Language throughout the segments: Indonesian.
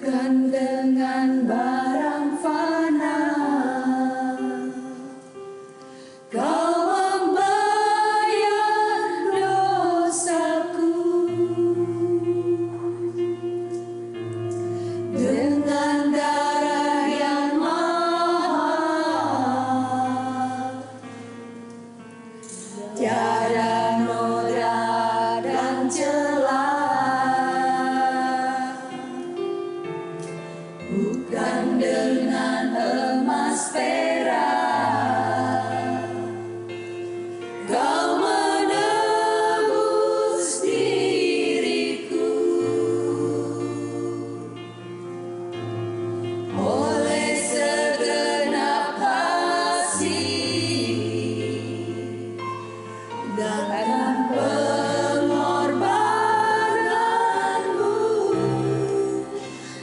bukan dengan barang fana. Kau membayar dosaku dengan darah yang mahal. Tiada noda dan celah, bukan dengan emas perak. Kau menebus diriku oleh segenap kasih dan pengorbananmu.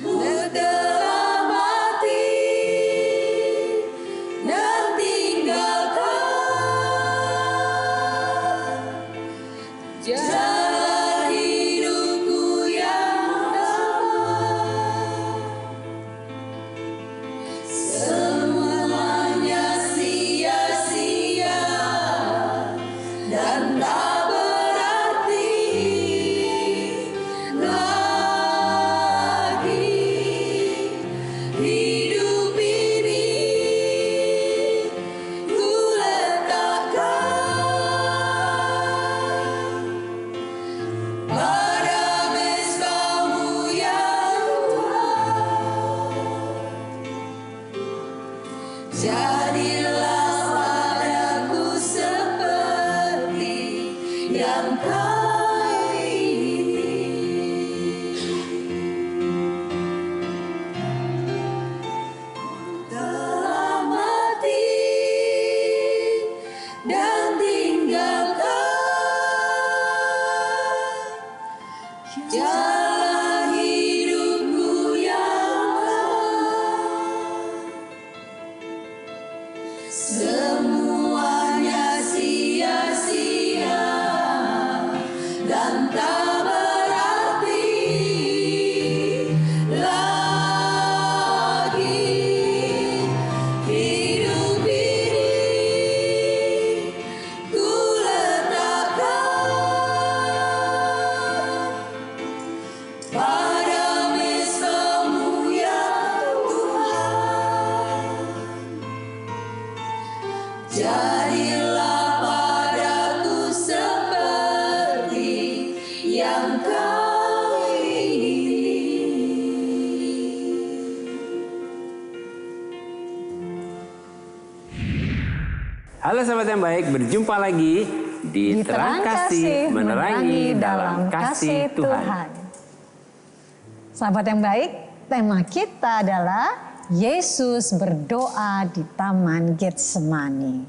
Ku telah mati dan tinggalkan jalan hidupku yang damai. Semuanya sia-sia dan tak berarti lagi. Hidup ini ku letakkan pada mezbamu yang Tuhan. Jadilah padaku seperti yang Kau ingini. Telah mati dan tinggalkan jalan hidupku yang lain. Semuanya sia-sia dan tak berarti lagi. Hidup ini ku letakkan pada mezbamu yang Tuhan. Jadilah padaku seperti yang Kau ingini. Halo sahabat yang baik, berjumpa lagi di Terang Kasih Menerangi dalam Kasih Tuhan. Sahabat yang baik, tema kita adalah Yesus berdoa di Taman Getsemani.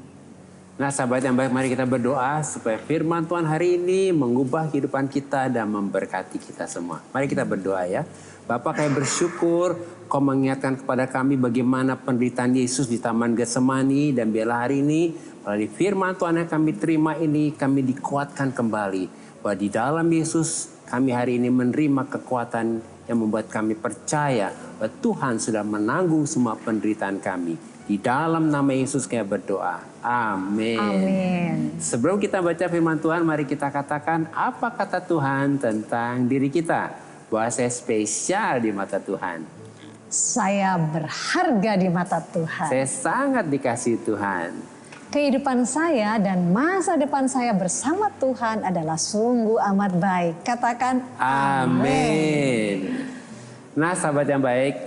Nah sahabat yang baik, mari kita berdoa supaya firman Tuhan hari ini mengubah kehidupan kita dan memberkati kita semua. Mari kita berdoa ya. Bapak, kami bersyukur Kau mengingatkan kepada kami bagaimana penderitaan Yesus di Taman Getsemani, dan biarlah hari ini melalui firman Tuhan yang kami terima ini kami dikuatkan kembali bahwa di dalam Yesus kami hari ini menerima kekuatan yang membuat kami percaya bahwa Tuhan sudah menanggung semua penderitaan kami. Di dalam nama Yesus kami berdoa. Amin. Amin. Sebelum kita baca firman Tuhan, mari kita katakan apa kata Tuhan tentang diri kita. Bahwa saya spesial di mata Tuhan. Saya berharga di mata Tuhan. Saya sangat dikasihi Tuhan. Kehidupan saya dan masa depan saya bersama Tuhan adalah sungguh amat baik. Katakan amin. Nah sahabat yang baik,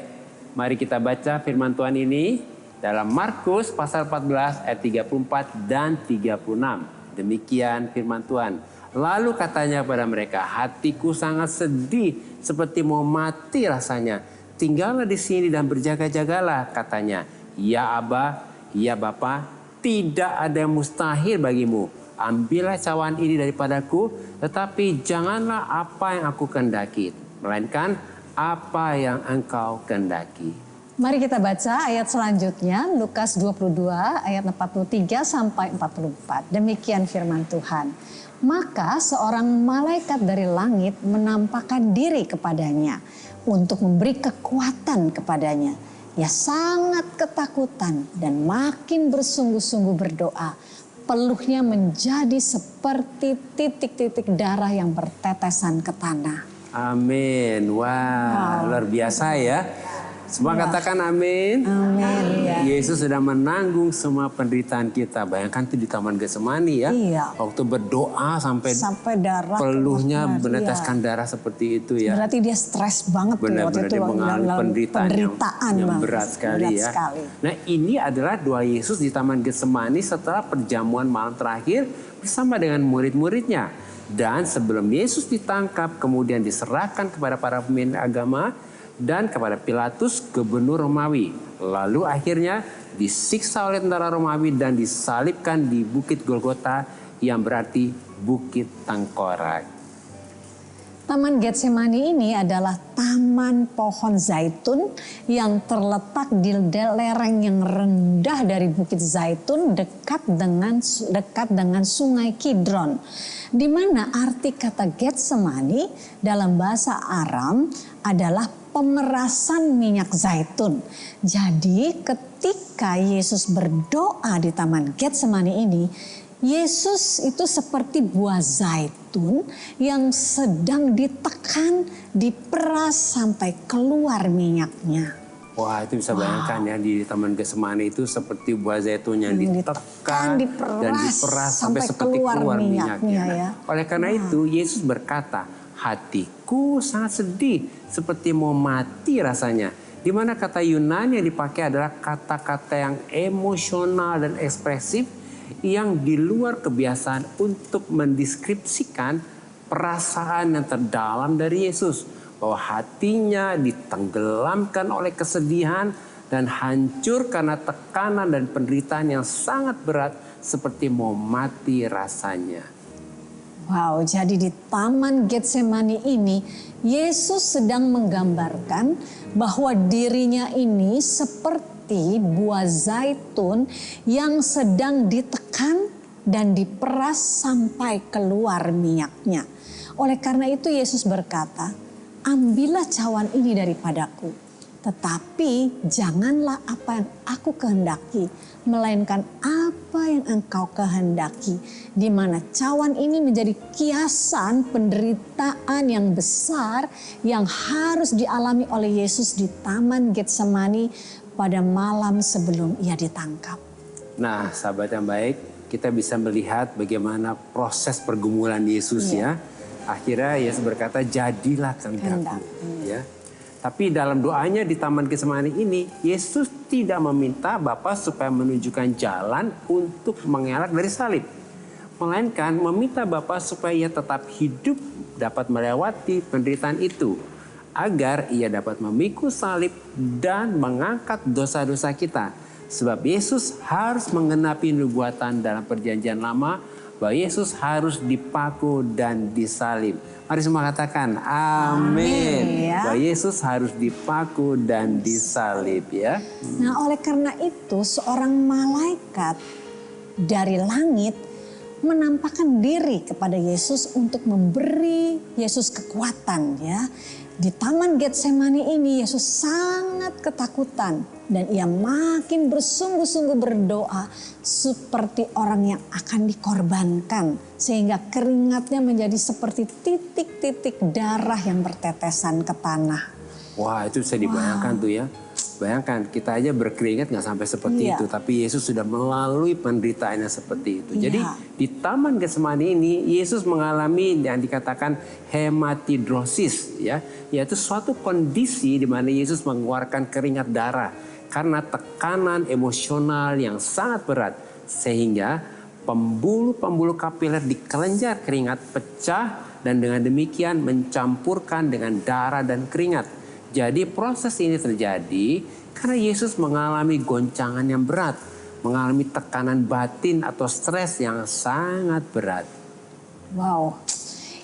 mari kita baca firman Tuhan ini dalam Markus pasal 14 ayat 34 dan 36. Demikian firman Tuhan. Lalu katanya kepada mereka, hatiku sangat sedih seperti mau mati rasanya. Tinggallah di sini dan berjaga-jagalah, katanya. Ya Aba, ya Bapa, tidak ada yang mustahil bagimu. Ambillah cawan ini daripadaku, tetapi janganlah apa yang aku kehendaki, melainkan apa yang engkau kehendaki. Mari kita baca ayat selanjutnya, Lukas 22 ayat 43 sampai 44. Demikian firman Tuhan. Maka seorang malaikat dari langit menampakkan diri kepadanya. untuk memberi kekuatan kepadanya. Ia sangat ketakutan dan makin bersungguh-sungguh berdoa. Peluhnya menjadi seperti titik-titik darah yang bertetesan ke tanah. Amin. Wah, luar biasa ya. Semua katakan amin. Amin. Ya. Yesus sudah menanggung semua penderitaan kita. Bayangkan tuh di Taman Getsemani ya. Iya. Waktu berdoa sampai darah peluhnya keluar. meneteskan darah seperti itu ya. Berarti dia stres banget tuh waktu Benar-benar itu. dia mengalami penderitaan yang Bang. berat sekali ya. Nah, ini adalah doa Yesus di Taman Getsemani setelah perjamuan malam terakhir bersama dengan murid-muridnya. Dan sebelum Yesus ditangkap kemudian diserahkan kepada para pemimpin agama dan kepada Pilatus, gubernur Romawi. Lalu akhirnya disiksa oleh tentara Romawi dan disalibkan di Bukit Golgota yang berarti Bukit Tengkorak. Taman Getsemani ini adalah taman pohon zaitun yang terletak di lereng yang rendah dari Bukit Zaitun dekat dengan Sungai Kidron. Di mana arti kata Getsemani dalam bahasa Aram adalah pemerasan minyak zaitun. Jadi ketika Yesus berdoa di Taman Getsemani ini, Yesus itu seperti buah zaitun yang sedang ditekan, diperas sampai keluar minyaknya. Wah, itu bisa bayangkan ya, di Taman Getsemani itu seperti buah zaitun yang ditekan dan diperas sampai seperti keluar minyaknya. Ya. Oleh karena itu Yesus berkata, hatiku sangat sedih seperti mau mati rasanya. Di mana kata Yunani yang dipakai adalah kata-kata yang emosional dan ekspresif yang di luar kebiasaan untuk mendeskripsikan perasaan yang terdalam dari Yesus. Bahwa hatinya ditenggelamkan oleh kesedihan dan hancur karena tekanan dan penderitaan yang sangat berat seperti mau mati rasanya. Wow, jadi di Taman Getsemani ini Yesus sedang menggambarkan bahwa dirinya ini seperti buah zaitun yang sedang ditekan dan diperas sampai keluar minyaknya. Oleh karena itu Yesus berkata, ambillah cawan ini daripadaku, tetapi janganlah apa yang aku kehendaki, melainkan apa yang engkau kehendaki. Di mana cawan ini menjadi kiasan penderitaan yang besar yang harus dialami oleh Yesus di Taman Getsemani pada malam sebelum ia ditangkap. Nah, sahabat yang baik, kita bisa melihat bagaimana proses pergumulan Yesus ya. Akhirnya Yesus berkata, jadilah kehendakmu. Ya. Tapi dalam doanya di Taman Getsemani ini, Yesus tidak meminta Bapa supaya menunjukkan jalan untuk mengelak dari salib. Melainkan meminta Bapa supaya ia tetap hidup dapat melewati penderitaan itu. Agar ia dapat memikul salib dan mengangkat dosa-dosa kita. Sebab Yesus harus menggenapi nubuatan dalam perjanjian lama bahwa Yesus harus dipaku dan disalib. Mari semua katakan amin. Ya. Bahwa Yesus harus dipaku dan disalib ya. Nah, oleh karena itu seorang malaikat dari langit menampakkan diri kepada Yesus untuk memberi Yesus kekuatan ya. Di Taman Getsemani ini Yesus sangat ketakutan dan ia makin bersungguh-sungguh berdoa seperti orang yang akan dikorbankan. Sehingga keringatnya menjadi seperti titik-titik darah yang bertetesan ke tanah. Wah, itu bisa dibayangkan tuh ya. Bayangkan kita aja berkeringat nggak sampai seperti itu. Tapi Yesus sudah melalui penderitaannya seperti itu. Jadi di Taman Getsemani ini Yesus mengalami yang dikatakan hematidrosis ya. Yaitu suatu kondisi di mana Yesus mengeluarkan keringat darah. Karena tekanan emosional yang sangat berat. Sehingga pembuluh-pembuluh kapiler di kelenjar keringat pecah. Dan dengan demikian mencampurkan dengan darah dan keringat. Jadi proses ini terjadi karena Yesus mengalami goncangan yang berat. Mengalami tekanan batin atau stres yang sangat berat. Wow,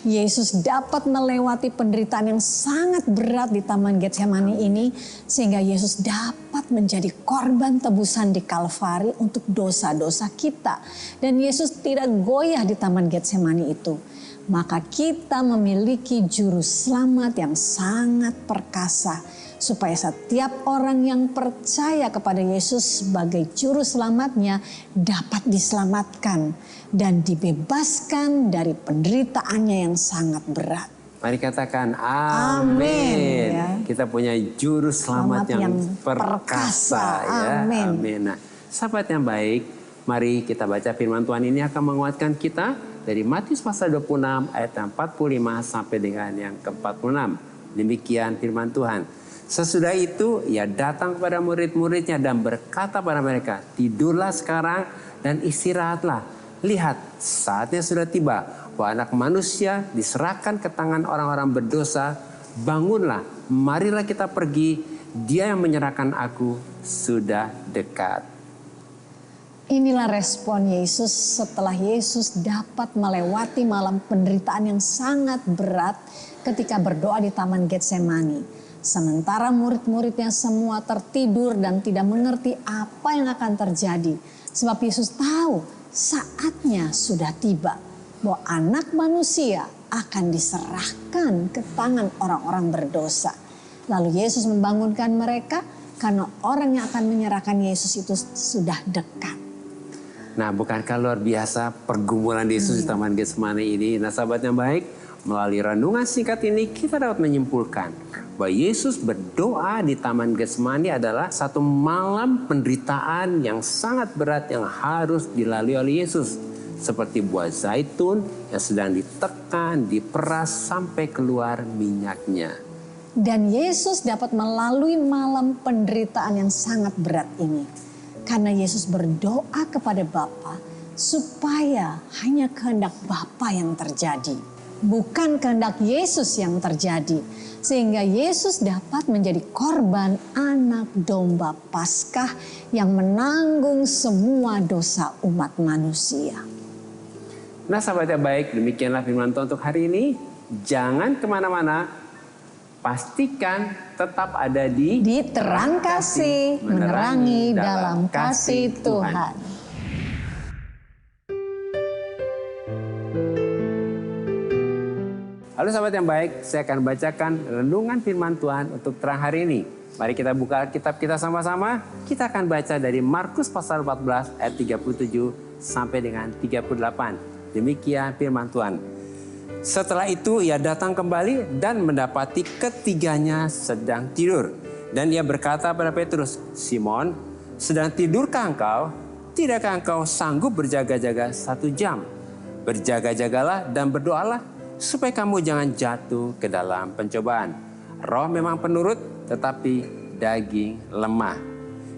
Yesus dapat melewati penderitaan yang sangat berat di Taman Getsemani ini. Sehingga Yesus dapat menjadi korban tebusan di Kalvari untuk dosa-dosa kita. Dan Yesus tidak goyah di Taman Getsemani itu. maka kita memiliki juru selamat yang sangat perkasa, supaya setiap orang yang percaya kepada Yesus sebagai juru selamatnya dapat diselamatkan dan dibebaskan dari penderitaannya yang sangat berat. Mari katakan Amin, amin. ya. Kita punya juru selamat yang perkasa, ya. Amin. Amin. Nah, sahabat yang baik, mari kita baca firman Tuhan ini akan menguatkan kita dari Matius pasal 26 ayat 45 sampai dengan yang ke-46. Demikian firman Tuhan. Sesudah itu ia datang kepada murid-muridnya dan berkata pada mereka, tidurlah sekarang dan istirahatlah. Lihat, saatnya sudah tiba bahwa Anak Manusia diserahkan ke tangan orang-orang berdosa. Bangunlah, marilah kita pergi. Dia yang menyerahkan aku sudah dekat. Inilah respon Yesus setelah Yesus dapat melewati malam penderitaan yang sangat berat ketika berdoa di Taman Getsemani. Sementara murid-muridnya semua tertidur dan tidak mengerti apa yang akan terjadi. Sebab Yesus tahu saatnya sudah tiba bahwa Anak Manusia akan diserahkan ke tangan orang-orang berdosa. Lalu Yesus membangunkan mereka karena orang yang akan menyerahkan Yesus itu sudah dekat. Nah, bukankah luar biasa pergumulan Yesus di Taman Getsemani ini? Nah, sahabat yang baik, melalui renungan singkat ini kita dapat menyimpulkan bahwa Yesus berdoa di Taman Getsemani adalah satu malam penderitaan yang sangat berat yang harus dilalui oleh Yesus. Seperti buah zaitun yang sedang ditekan, diperas sampai keluar minyaknya. Dan Yesus dapat melalui malam penderitaan yang sangat berat ini. Karena Yesus berdoa kepada Bapa supaya hanya kehendak Bapa yang terjadi. Bukan kehendak Yesus yang terjadi. Sehingga Yesus dapat menjadi korban anak domba Paskah yang menanggung semua dosa umat manusia. Nah, sahabat yang baik, demikianlah firman Tuhan untuk hari ini. Jangan kemana-mana, pastikan tetap ada di Terang Kasih, menerangi dalam kasih Tuhan. Halo sahabat yang baik, saya akan bacakan renungan firman Tuhan untuk terang hari ini. Mari kita buka kitab kita sama-sama. Kita akan baca dari Markus pasal 14 ayat 37 sampai dengan 38. Demikian firman Tuhan. Setelah itu ia datang kembali dan mendapati ketiganya sedang tidur. Dan ia berkata pada Petrus, Simon, sedang tidurkah engkau? Tidakkah engkau sanggup berjaga-jaga 1 jam? Berjaga-jagalah dan berdoalah supaya kamu jangan jatuh ke dalam pencobaan. Roh memang penurut, tetapi daging lemah.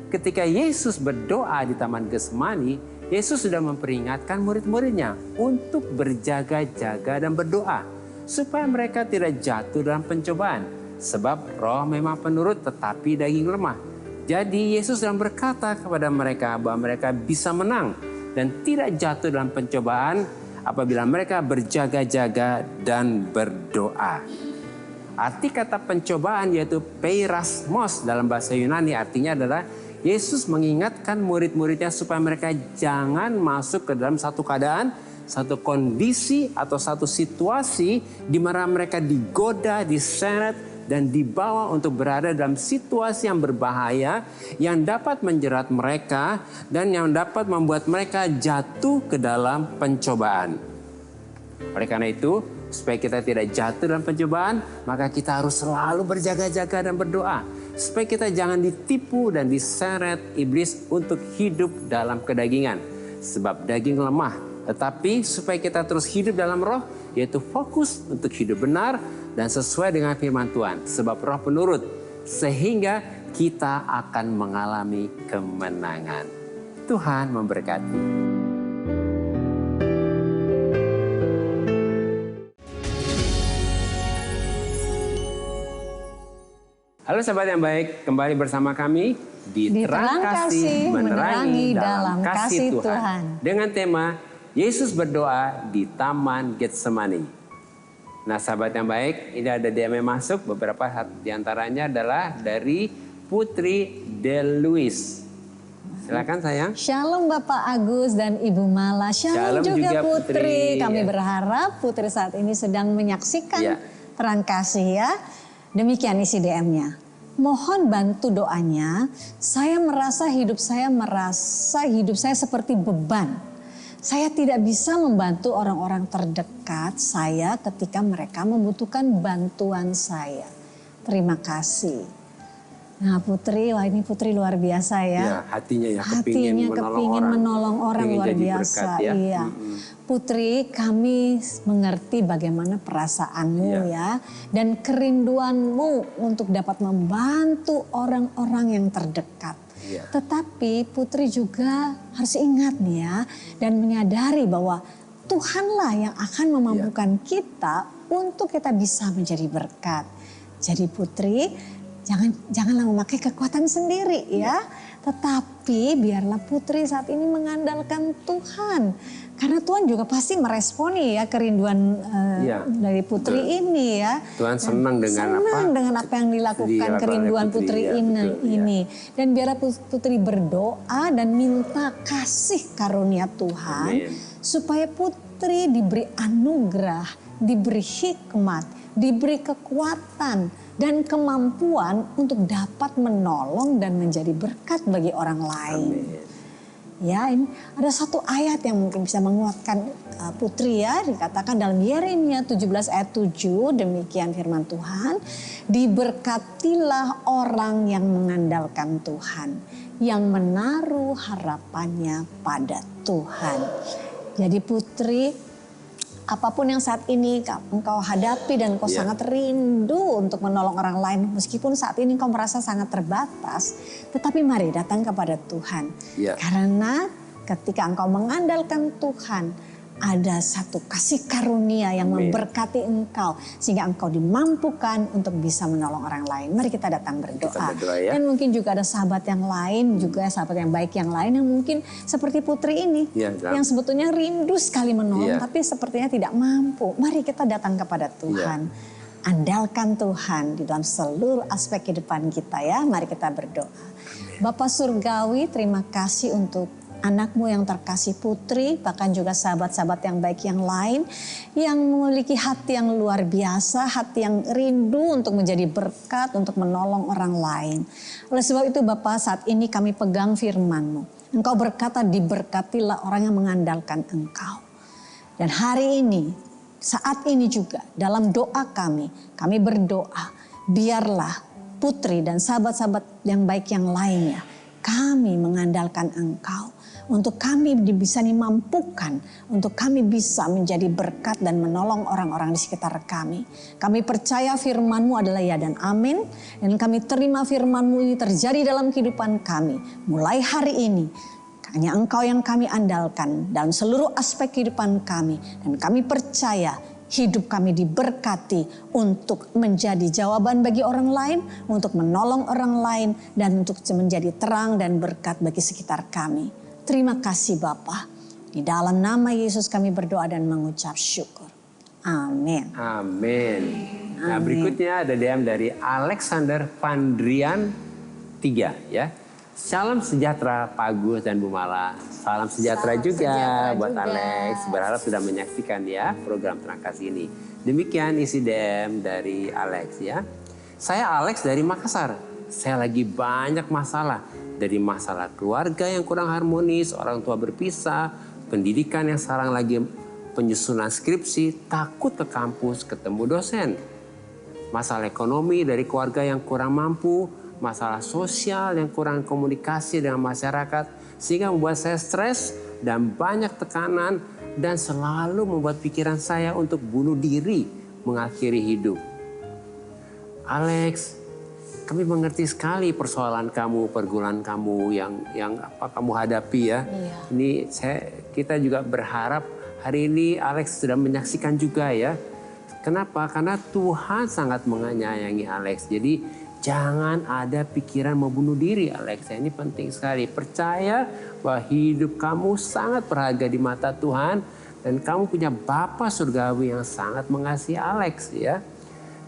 Ketika Yesus berdoa di Taman Getsemani, Yesus sudah memperingatkan murid-muridnya untuk berjaga-jaga dan berdoa supaya mereka tidak jatuh dalam pencobaan. Sebab roh memang penurut tetapi daging lemah. Jadi Yesus sedang berkata kepada mereka bahwa mereka bisa menang dan tidak jatuh dalam pencobaan apabila mereka berjaga-jaga dan berdoa. Arti kata pencobaan yaitu peirasmos dalam bahasa Yunani, artinya adalah Yesus mengingatkan murid-muridnya supaya mereka jangan masuk ke dalam satu keadaan, satu kondisi atau satu situasi di mana mereka digoda, diseret, dan dibawa untuk berada dalam situasi yang berbahaya yang dapat menjerat mereka dan yang dapat membuat mereka jatuh ke dalam pencobaan. Oleh karena itu, supaya kita tidak jatuh dalam pencobaan, maka kita harus selalu berjaga-jaga dan berdoa. Supaya kita jangan ditipu dan diseret iblis untuk hidup dalam kedagingan. Sebab daging lemah. Tetapi supaya kita terus hidup dalam roh, yaitu fokus untuk hidup benar dan sesuai dengan firman Tuhan. Sebab roh penurut, sehingga kita akan mengalami kemenangan. Tuhan memberkati. Halo sahabat yang baik, kembali bersama kami di Terang Kasih, menerangi dalam kasih Tuhan. Dengan tema, Yesus berdoa di Taman Getsemani. Nah sahabat yang baik, ini ada DM yang masuk, beberapa diantaranya adalah dari Putri Deluis. Silakan sayang. Shalom Bapak Agus dan Ibu Mala. Shalom juga Putri. Kami berharap Putri saat ini sedang menyaksikan Terang Kasih ya. Demikian isi DM-nya. Mohon bantu doanya. Saya merasa hidup saya seperti beban. Saya tidak bisa membantu orang-orang terdekat saya ketika mereka membutuhkan bantuan saya. Terima kasih. Nah Putri, wah ini Putri luar biasa ya. Ya hatinya ya kepingin menolong orang luar biasa. Berkat, ya. Iya. Putri, kami mengerti bagaimana perasaanmu ya. Dan kerinduanmu untuk dapat membantu orang-orang yang terdekat. Ya. Tetapi Putri juga harus ingat nih ya. Dan menyadari bahwa Tuhanlah yang akan memampukan kita untuk kita bisa menjadi berkat. Jadi Putri, janganlah memakai kekuatan sendiri ya. Tetapi biarlah Putri saat ini mengandalkan Tuhan. Karena Tuhan juga pasti meresponi ya kerinduan dari Putri ini ya. Tuhan senang dengan apa yang dilakukan kerinduan Putri ini. Dan biarlah Putri berdoa dan minta kasih karunia Tuhan. Amin. Supaya Putri diberi anugerah, diberi hikmat, diberi kekuatan dan kemampuan untuk dapat menolong dan menjadi berkat bagi orang lain. Amin. Ya, ini ada satu ayat yang mungkin bisa menguatkan Putri ya, dikatakan dalam Yeremia 17 ayat 7, demikian firman Tuhan, diberkatilah orang yang mengandalkan Tuhan, yang menaruh harapannya pada Tuhan. Jadi Putri, apapun yang saat ini engkau hadapi dan engkau sangat rindu untuk menolong orang lain. Meskipun saat ini engkau merasa sangat terbatas. Tetapi mari datang kepada Tuhan. Karena ketika engkau mengandalkan Tuhan, ada satu kasih karunia yang memberkati engkau. Sehingga engkau dimampukan untuk bisa menolong orang lain. Mari kita datang berdoa. Ya. Dan mungkin juga ada sahabat yang lain, juga sahabat yang baik yang lain yang mungkin seperti Putri ini. Yang sebetulnya rindu sekali menolong tapi sepertinya tidak mampu. Mari kita datang kepada Tuhan. Andalkan Tuhan di dalam seluruh aspek kehidupan kita ya. Mari kita berdoa. Bapak Surgawi, terima kasih untuk anakmu yang terkasih Putri, bahkan juga sahabat-sahabat yang baik yang lain yang memiliki hati yang luar biasa, hati yang rindu untuk menjadi berkat, untuk menolong orang lain. Oleh sebab itu Bapak, saat ini kami pegang firman-Mu. Engkau berkata, diberkatilah orang yang mengandalkan Engkau. Dan hari ini, saat ini juga dalam doa kami berdoa, biarlah Putri dan sahabat-sahabat yang baik yang lainnya, kami mengandalkan Engkau. Untuk kami bisa dimampukan, untuk kami bisa menjadi berkat dan menolong orang-orang di sekitar kami. Kami percaya firman-Mu adalah ya dan amin. Dan kami terima firman-Mu ini terjadi dalam kehidupan kami. Mulai hari ini, hanya Engkau yang kami andalkan dalam seluruh aspek kehidupan kami. Dan kami percaya hidup kami diberkati untuk menjadi jawaban bagi orang lain, untuk menolong orang lain, dan untuk menjadi terang dan berkat bagi sekitar kami. Terima kasih Bapa. Di dalam nama Yesus kami berdoa dan mengucap syukur. Amin. Amin. Nah berikutnya ada DM dari Alexander Pandrian 3 ya. Salam sejahtera Pak Agus dan Bu Mala. Salam sejahtera juga buat Alex. Berharap sudah menyaksikan ya program Terang Kasih ini. Demikian isi DM dari Alex ya. Saya Alex dari Makassar. Saya lagi banyak masalah. Dari masalah keluarga yang kurang harmonis, orang tua berpisah, pendidikan yang sekarang lagi penyusunan skripsi, takut ke kampus ketemu dosen. Masalah ekonomi dari keluarga yang kurang mampu, masalah sosial yang kurang komunikasi dengan masyarakat, sehingga membuat saya stres dan banyak tekanan dan selalu membuat pikiran saya untuk bunuh diri mengakhiri hidup. Alex, kami mengerti sekali persoalan kamu, pergumulan kamu yang apa kamu hadapi ya. Ini kita juga berharap hari ini Alex sudah menyaksikan juga ya. Kenapa? Karena Tuhan sangat menyayangi Alex. Jadi jangan ada pikiran mau bunuh diri Alex. Ini penting sekali. Percaya bahwa hidup kamu sangat berharga di mata Tuhan. Dan kamu punya Bapa Surgawi yang sangat mengasihi Alex ya.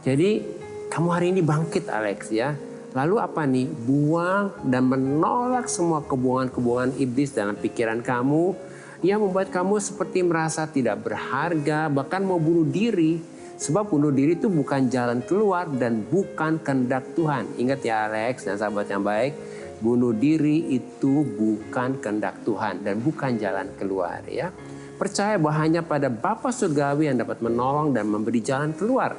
Jadi kamu hari ini bangkit Alex ya. Lalu apa nih? Buang dan menolak semua kebohongan-kebohongan iblis dalam pikiran kamu yang membuat kamu seperti merasa tidak berharga, bahkan mau bunuh diri. Sebab bunuh diri itu bukan jalan keluar dan bukan kehendak Tuhan. Ingat ya Alex dan sahabat yang baik, bunuh diri itu bukan kehendak Tuhan dan bukan jalan keluar ya. Percaya bahwa hanya pada Bapa Surgawi yang dapat menolong dan memberi jalan keluar.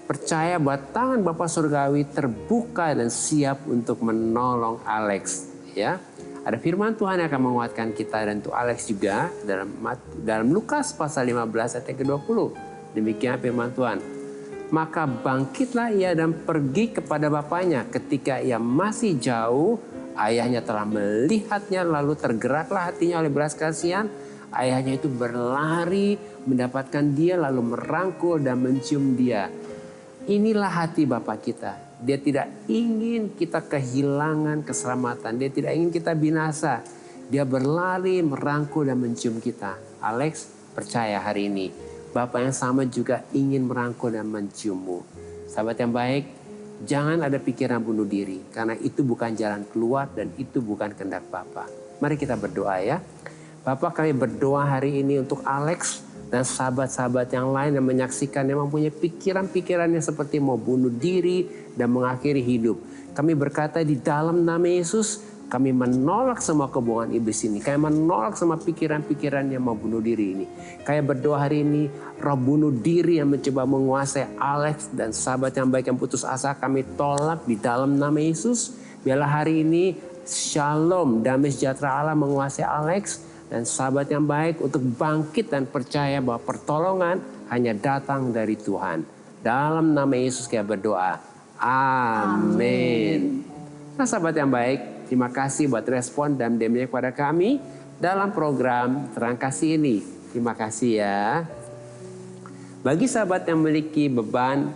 Percaya bahwa tangan Bapa Surgawi terbuka dan siap untuk menolong Alex ya. Ada firman Tuhan yang akan menguatkan kita dan untuk Alex juga dalam Lukas pasal 15 ayat ke-20. Demikian firman Tuhan. Maka bangkitlah ia dan pergi kepada bapaknya. Ketika ia masih jauh, ayahnya telah melihatnya, lalu tergeraklah hatinya oleh belas kasihan. Ayahnya itu berlari mendapatkan dia, lalu merangkul dan mencium dia. Inilah hati Bapa kita. Dia tidak ingin kita kehilangan keselamatan. Dia tidak ingin kita binasa. Dia berlari, merangkul dan mencium kita. Alex, percaya hari ini Bapa yang sama juga ingin merangkul dan menciummu. Sahabat yang baik, jangan ada pikiran bunuh diri. Karena itu bukan jalan keluar dan itu bukan kehendak Bapa. Mari kita berdoa ya. Bapa, kami berdoa hari ini untuk Alex dan sahabat-sahabat yang lain yang menyaksikan yang mempunyai pikiran-pikiran yang seperti mau bunuh diri dan mengakhiri hidup. Kami berkata di dalam nama Yesus, kami menolak semua kebohongan iblis ini. Kami menolak semua pikiran-pikiran yang mau bunuh diri ini. Kami berdoa hari ini, roh bunuh diri yang mencoba menguasai Alex dan sahabat yang baik yang putus asa, kami tolak di dalam nama Yesus. Biarlah hari ini shalom, damai sejahtera Allah menguasai Alex dan sahabat yang baik untuk bangkit dan percaya bahwa pertolongan hanya datang dari Tuhan. Dalam nama Yesus kita berdoa. Amin. Nah sahabat yang baik, terima kasih buat respon dan DM-nya kepada kami dalam program Terang Kasih ini. Terima kasih ya. Bagi sahabat yang memiliki beban,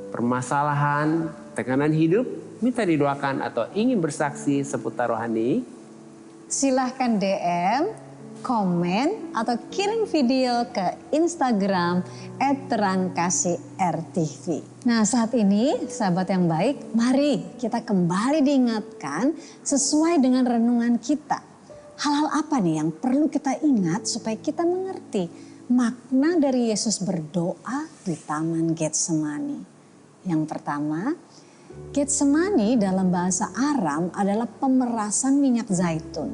permasalahan, tekanan hidup, minta didoakan atau ingin bersaksi seputar rohani, silahkan DM, komen, atau kirim video ke Instagram @terangkasih_rtv. Nah saat ini sahabat yang baik, mari kita kembali diingatkan sesuai dengan renungan kita. Hal-hal apa nih yang perlu kita ingat supaya kita mengerti makna dari Yesus berdoa di Taman Getsemani. Yang pertama, Getsemani dalam bahasa Aram adalah pemerasan minyak zaitun.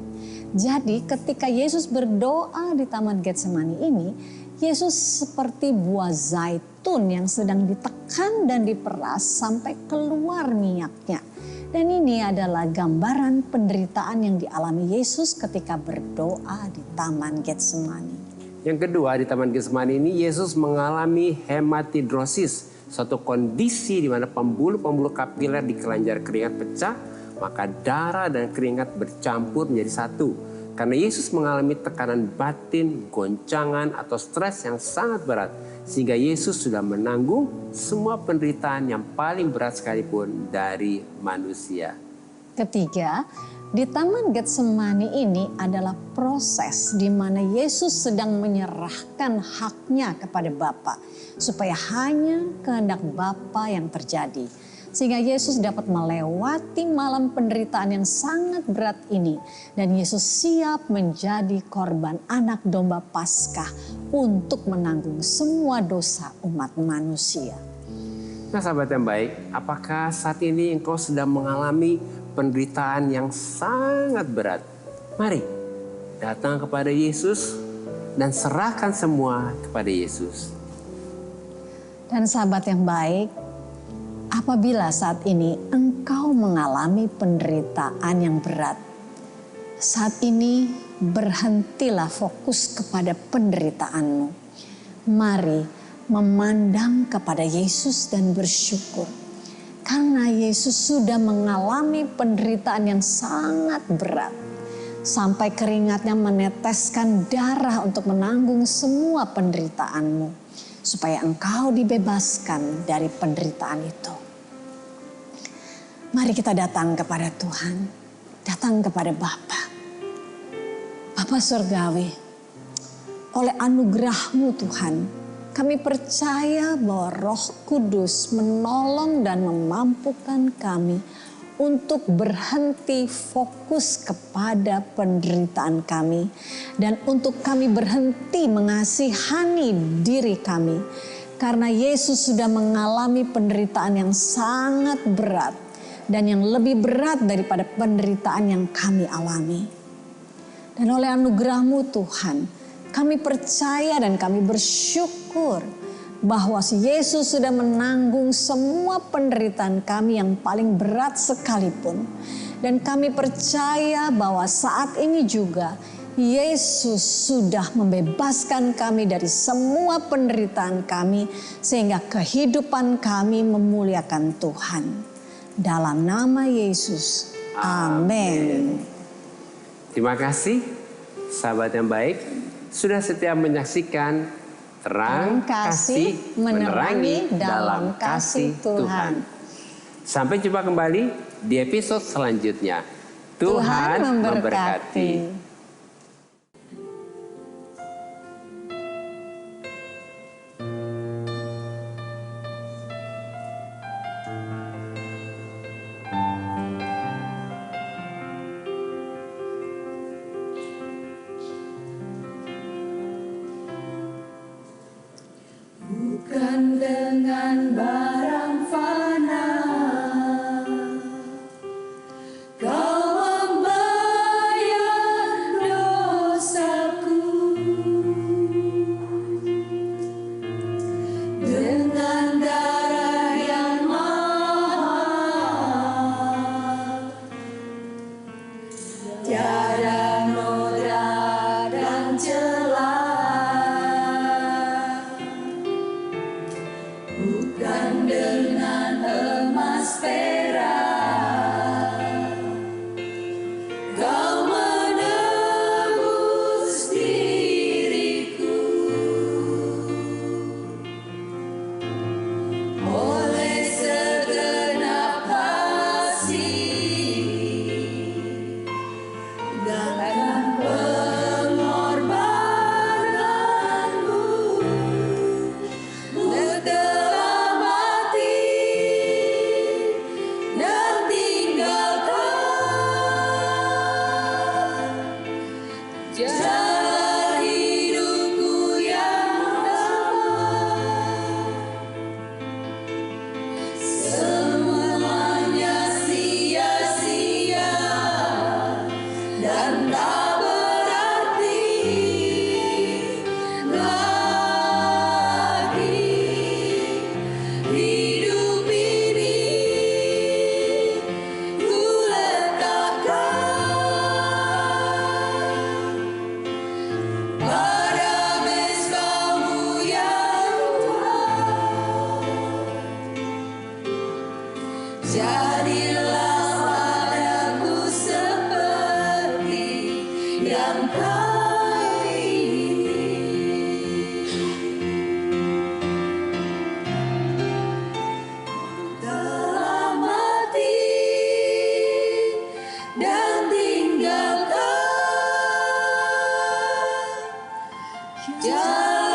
Jadi ketika Yesus berdoa di Taman Getsemani ini, Yesus seperti buah zaitun yang sedang ditekan dan diperas sampai keluar minyaknya. Dan ini adalah gambaran penderitaan yang dialami Yesus ketika berdoa di Taman Getsemani. Yang kedua, di Taman Getsemani ini Yesus mengalami hematidrosis. Suatu kondisi di mana pembuluh-pembuluh kapiler di kelenjar keringat pecah, maka darah dan keringat bercampur menjadi satu. Karena Yesus mengalami tekanan batin, goncangan atau stres yang sangat berat. Sehingga Yesus sudah menanggung semua penderitaan yang paling berat sekalipun dari manusia. Ketiga, di Taman Getsemani ini adalah proses di mana Yesus sedang menyerahkan haknya kepada Bapa supaya hanya kehendak Bapa yang terjadi. Sehingga Yesus dapat melewati malam penderitaan yang sangat berat ini. Dan Yesus siap menjadi korban anak domba Paskah untuk menanggung semua dosa umat manusia. Nah sahabat yang baik, apakah saat ini engkau sedang mengalami penderitaan yang sangat berat? Mari datang kepada Yesus dan serahkan semua kepada Yesus. Dan sahabat yang baik, apabila saat ini engkau mengalami penderitaan yang berat, saat ini berhentilah fokus kepada penderitaanmu. Mari memandang kepada Yesus dan bersyukur. Karena Yesus sudah mengalami penderitaan yang sangat berat. Sampai keringatnya meneteskan darah untuk menanggung semua penderitaanmu. Supaya engkau dibebaskan dari penderitaan itu. Mari kita datang kepada Tuhan. Datang kepada Bapa. Bapa Surgawi, oleh anugerah-Mu Tuhan, Kami percaya bahwa Roh Kudus menolong dan memampukan kami untuk berhenti fokus kepada penderitaan kami. Dan untuk kami berhenti mengasihani diri kami. Karena Yesus sudah mengalami penderitaan yang sangat berat. Dan yang lebih berat daripada penderitaan yang kami alami. Dan oleh anugerah-Mu Tuhan, kami percaya dan kami bersyukur bahwa Yesus sudah menanggung semua penderitaan kami yang paling berat sekalipun. Dan kami percaya bahwa saat ini juga Yesus sudah membebaskan kami dari semua penderitaan kami sehingga kehidupan kami memuliakan Tuhan. Dalam nama Yesus, amin. Terima kasih sahabat yang baik sudah setia menyaksikan Terang Kasih Menerangi dalam Kasih Tuhan. Sampai jumpa kembali di episode selanjutnya. Tuhan memberkati. Bukan dengan barang fana Kau membayar dosaku, dengan darah yang mahal, tiada noda dan celah. Bukan dengan emas perak Kau menebus diriku, oleh segenap kasih dan pengorbananmu. Telah mati dan tinggalkan jalan hidupku yang damai. Semuanya sia-sia dan tak berarti lagi. Hidup ini ku letakkan pada mezbamu yang Tuhan. Jadilah padaku seperti yang Kau telah mati dan tinggalkan jalan